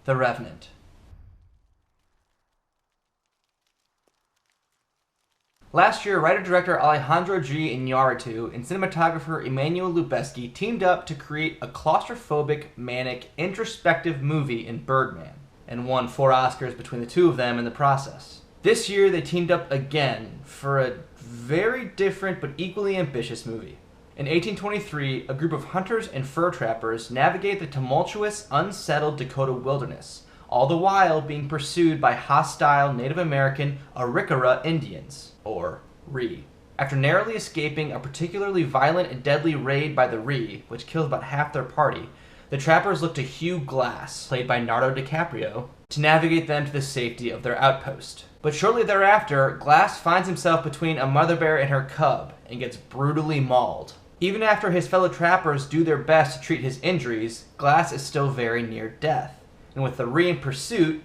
The Revenant. Last year, writer-director Alejandro G. Iñárritu and cinematographer Emmanuel Lubezki teamed up to create a claustrophobic, manic, introspective movie in Birdman, and won 4 Oscars between the two of them in the process. This year, they teamed up again for a very different but equally ambitious movie. In 1823, a group of hunters and fur trappers navigate the tumultuous, unsettled Dakota wilderness, all the while being pursued by hostile Native American Arikara Indians, or Ree. After narrowly escaping a particularly violent and deadly raid by the Ree, which killed about half their party, the trappers look to Hugh Glass, played by Leonardo DiCaprio, to navigate them to the safety of their outpost. But shortly thereafter, Glass finds himself between a mother bear and her cub, and gets brutally mauled. Even after his fellow trappers do their best to treat his injuries, Glass is still very near death. And with the Ree in pursuit,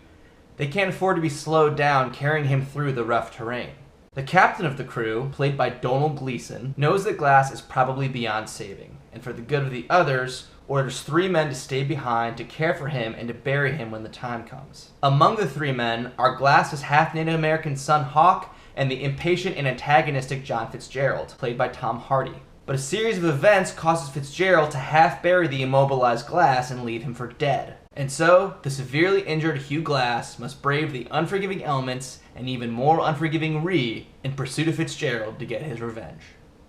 they can't afford to be slowed down carrying him through the rough terrain. The captain of the crew, played by Donald Gleason, knows that Glass is probably beyond saving, and for the good of the others, orders 3 men to stay behind to care for him and to bury him when the time comes. Among the 3 men are Glass's half-Native American son Hawk and the impatient and antagonistic John Fitzgerald, played by Tom Hardy. But a series of events causes Fitzgerald to half-bury the immobilized Glass and leave him for dead. And so, the severely injured Hugh Glass must brave the unforgiving elements and even more unforgiving Ree in pursuit of Fitzgerald to get his revenge.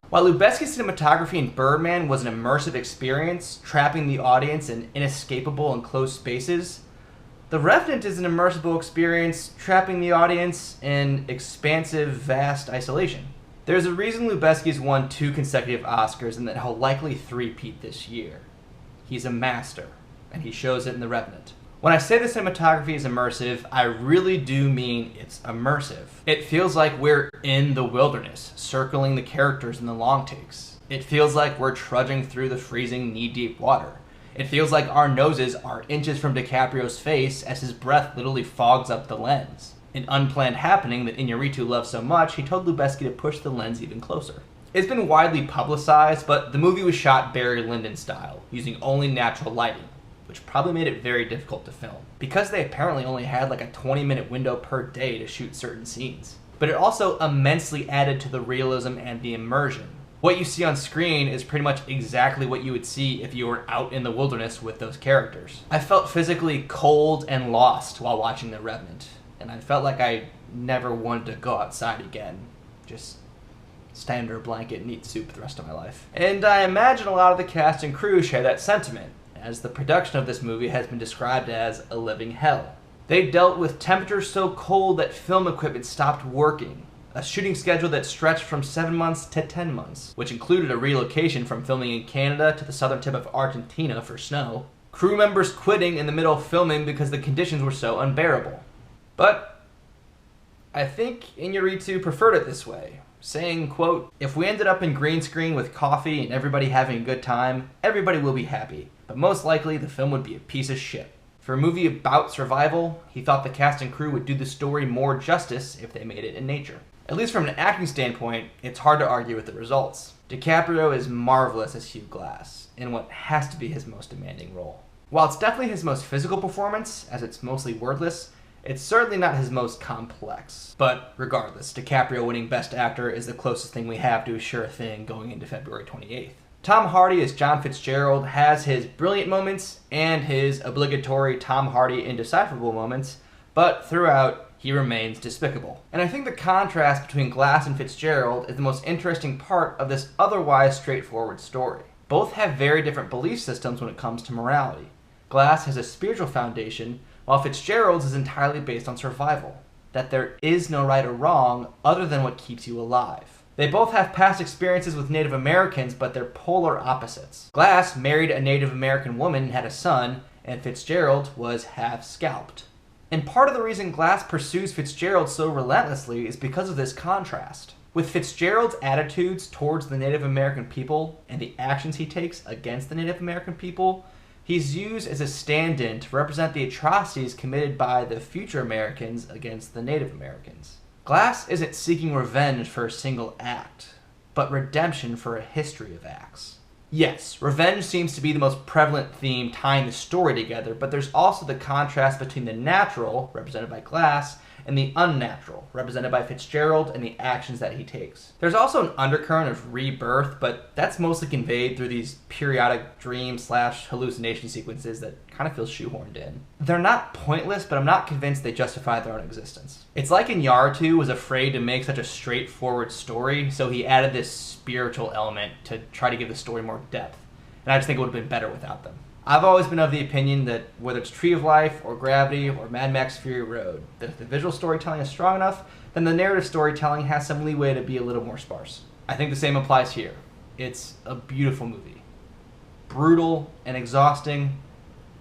While Lubezki's cinematography in Birdman was an immersive experience, trapping the audience in inescapable and closed spaces, The Revenant is an immersive experience, trapping the audience in expansive, vast isolation. There's a reason Lubezki's won 2 consecutive Oscars and that he'll likely three-peat this year. He's a master, and he shows it in The Revenant. When I say the cinematography is immersive, I really do mean it's immersive. It feels like we're in the wilderness, circling the characters in the long takes. It feels like we're trudging through the freezing, knee-deep water. It feels like our noses are inches from DiCaprio's face as his breath literally fogs up the lens. An unplanned happening that Iñárritu loves so much, he told Lubezki to push the lens even closer. It's been widely publicized, but the movie was shot Barry Lyndon style, using only natural lighting, which probably made it very difficult to film, because they apparently only had like a 20-minute window per day to shoot certain scenes. But it also immensely added to the realism and the immersion. What you see on screen is pretty much exactly what you would see if you were out in the wilderness with those characters. I felt physically cold and lost while watching The Revenant, and I felt like I never wanted to go outside again. Just stay under a blanket and eat soup the rest of my life. And I imagine a lot of the cast and crew share that sentiment, as the production of this movie has been described as a living hell. They dealt with temperatures so cold that film equipment stopped working, a shooting schedule that stretched from 7 months to 10 months, which included a relocation from filming in Canada to the southern tip of Argentina for snow, crew members quitting in the middle of filming because the conditions were so unbearable. But I think Iñárritu preferred it this way, saying, quote, "If we ended up in green screen with coffee and everybody having a good time, everybody will be happy. But most likely, the film would be a piece of shit." For a movie about survival, he thought the cast and crew would do the story more justice if they made it in nature. At least from an acting standpoint, it's hard to argue with the results. DiCaprio is marvelous as Hugh Glass, in what has to be his most demanding role. While it's definitely his most physical performance, as it's mostly wordless, it's certainly not his most complex. But regardless, DiCaprio winning Best Actor is the closest thing we have to a sure thing going into February 28th. Tom Hardy as John Fitzgerald has his brilliant moments and his obligatory Tom Hardy indecipherable moments, but throughout, he remains despicable. And I think the contrast between Glass and Fitzgerald is the most interesting part of this otherwise straightforward story. Both have very different belief systems when it comes to morality. Glass has a spiritual foundation, while Fitzgerald's is entirely based on survival. That there is no right or wrong other than what keeps you alive. They both have past experiences with Native Americans, but they're polar opposites. Glass married a Native American woman and had a son, and Fitzgerald was half scalped. And part of the reason Glass pursues Fitzgerald so relentlessly is because of this contrast. With Fitzgerald's attitudes towards the Native American people and the actions he takes against the Native American people, he's used as a stand-in to represent the atrocities committed by the future Americans against the Native Americans. Glass isn't seeking revenge for a single act, but redemption for a history of acts. Yes, revenge seems to be the most prevalent theme tying the story together, but there's also the contrast between the natural, represented by Glass, and the unnatural, represented by Fitzgerald and the actions that he takes. There's also an undercurrent of rebirth, but that's mostly conveyed through these periodic dream/hallucination sequences that kind of feel shoehorned in. They're not pointless, but I'm not convinced they justify their own existence. It's like Iñárritu was afraid to make such a straightforward story, so he added this spiritual element to try to give the story more depth. And I just think it would have been better without them. I've always been of the opinion that whether it's Tree of Life or Gravity or Mad Max Fury Road, that if the visual storytelling is strong enough, then the narrative storytelling has some leeway to be a little more sparse. I think the same applies here. It's a beautiful movie. Brutal and exhausting,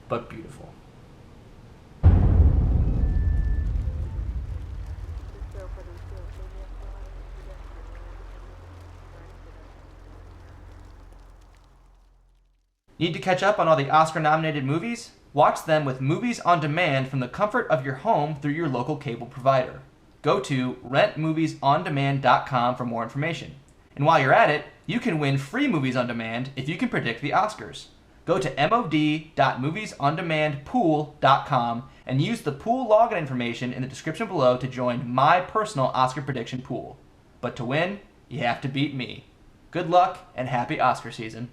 but beautiful. Need to catch up on all the Oscar-nominated movies? Watch them with Movies on Demand from the comfort of your home through your local cable provider. Go to rentmoviesondemand.com for more information. And while you're at it, you can win free movies on demand if you can predict the Oscars. Go to mod.moviesondemandpool.com and use the pool login information in the description below to join my personal Oscar prediction pool. But to win, you have to beat me. Good luck and happy Oscar season.